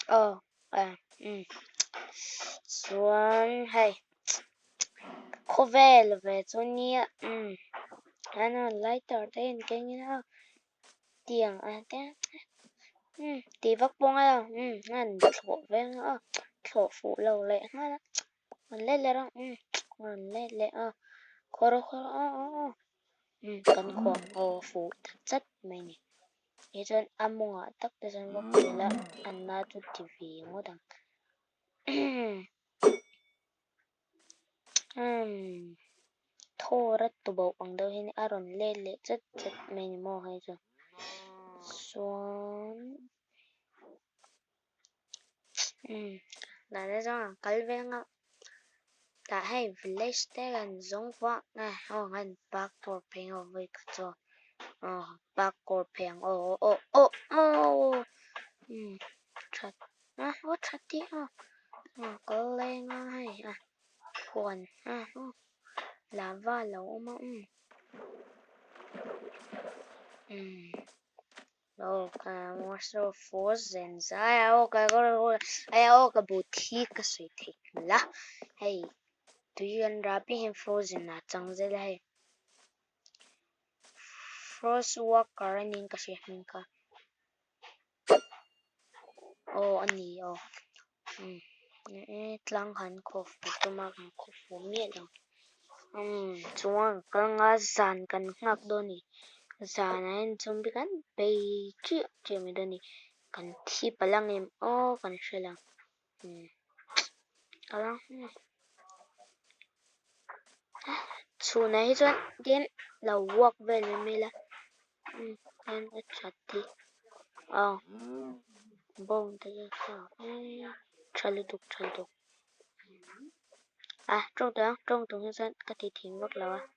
à, Xuân hay cô về là về cho nhia anh lấy tờ tên cái như thế tiền thế tí vắc bông à anh chỗ về nữa chỗ phụ lâu lệ ha mình lên lên đó mình lên lên cô đâu cô cần khoảng phụ thật chất mình 예전 아무가 딱 대선 먹길래 안 놔줘 TV 뭐당 thôi tụ bộ bằng đâu hình aron lên lệ rất rất mình mò hay rồi xuống là nó rằng cái viên á đã hay village té gần giống quá này ngân bác của phèn ở với cái chỗ bác của phèn thật thật đi có lên hay quần là va lỗ mà một số phố dân ai cái boutique suy thích là hay tuy anh ra bị hem frozen na chẳng dễ hay frost walker anh cái gì hình ka anh tlang han ko photo ma kan ko fu mi lang chuang ka nga zan kan ngak do ni zan en zombie kan pe chi mi do ni kan thi palang em kan shela alang chu na hi chuan gen la walk vel me la kan a chat thi bông thế chalu tuk trong tung dân cái thì thím mất là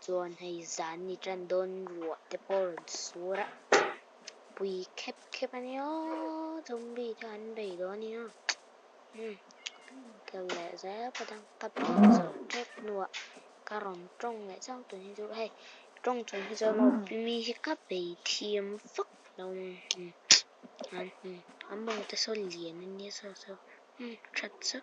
chuan hei zan ni tran don ruah te pawh rawn sur a pui khep khep ani zombie te an bei dawn ani kel leh zau padang ka pin zo thek nuah ka rawn tawng leh chang tun hi chu hei tawng chun hi chuan mi hi ka bei thiam vak lo an mawng te saw lian ania saw that saw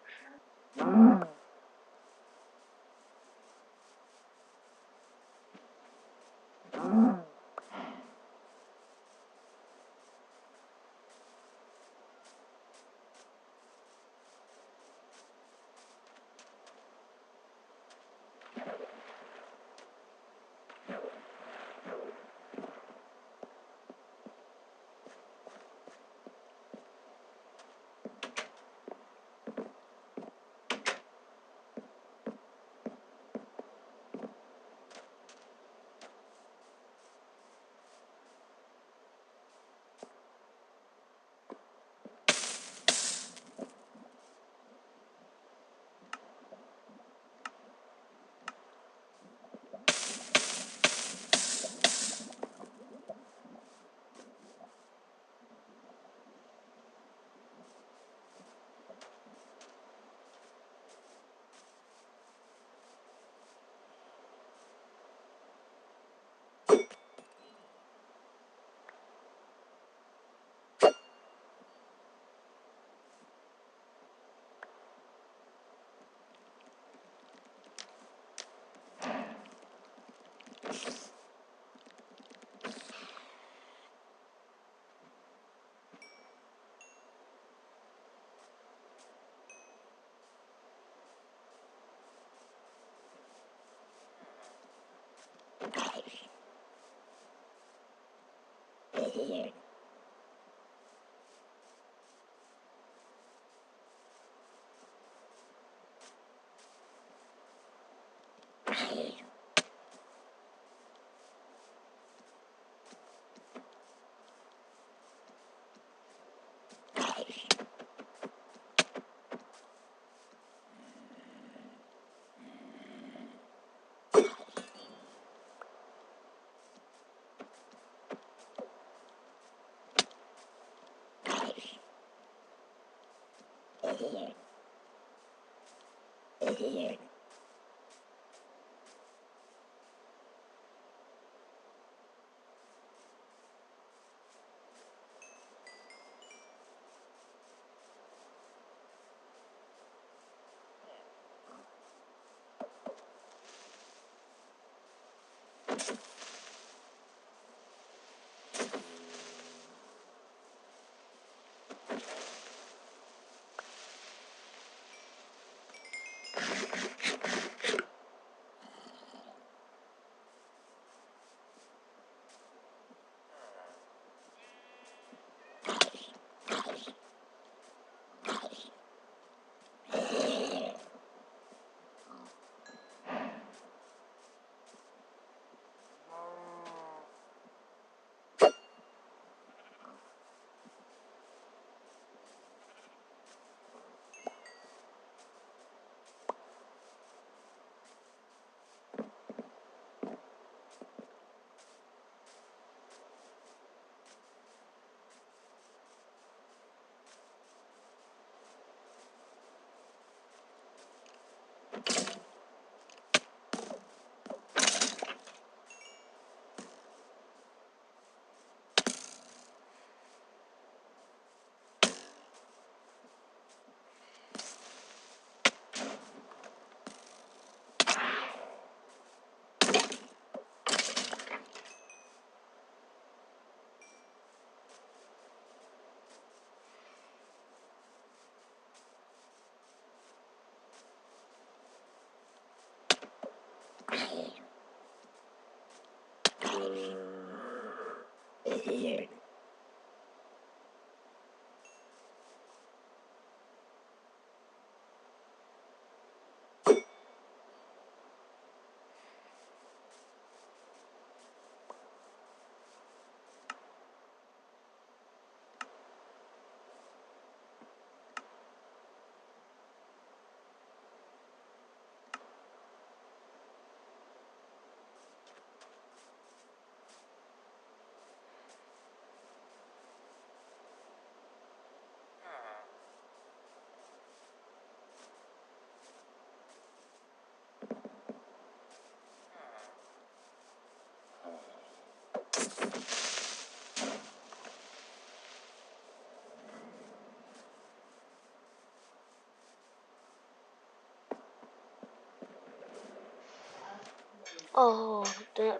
Ồ,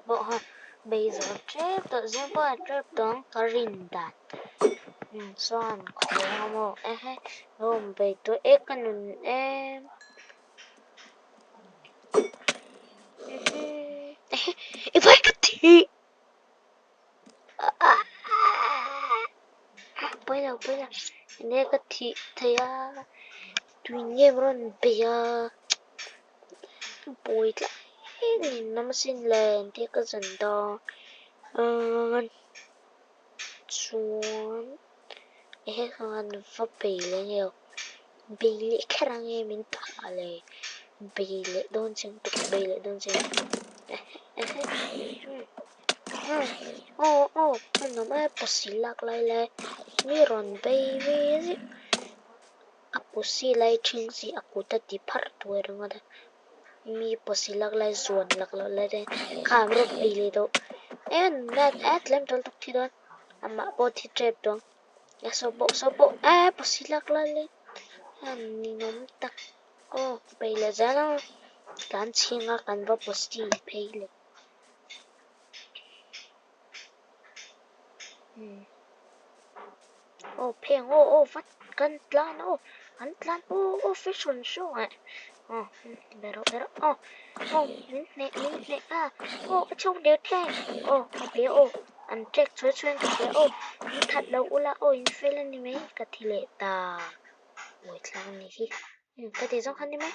bộ bây giờ trip tự nhiên bộ trip tướng Karin đạt xoan khó mà hôm về tôi ếch cái nụn em vậy thì bây giờ này cái thì tuy nhiên rồi bây giờ bùi lại nó xin lên thì cái dần đó xuống không phải bị lên nhiều bị lệ cái răng em mình thả lệ bị lệ đôn chân tục bị lệ đôn chân nó mới bớt xí lạc lại lệ mi ron baby aku xí lại chinh xí aku ta đi phát tuổi rồi đó mi bớt xí lạc lại zuan lạc lại đây khám rồi bị lệ đó em net lem trâu tục thì đó ama bớt thì trip đó so bộ bớt xí lạc lại lệ ni nom tak bây giờ ra nó gan chinga kan va posti peile peng vat kan tlan an tlan fashion show pero ne trông đều thế cái bé an check chuối chuối cái bé thật đâu ula in phê ni mấy cái thì lệ ta ôi tlan này khi cái gì giống khăn đi mấy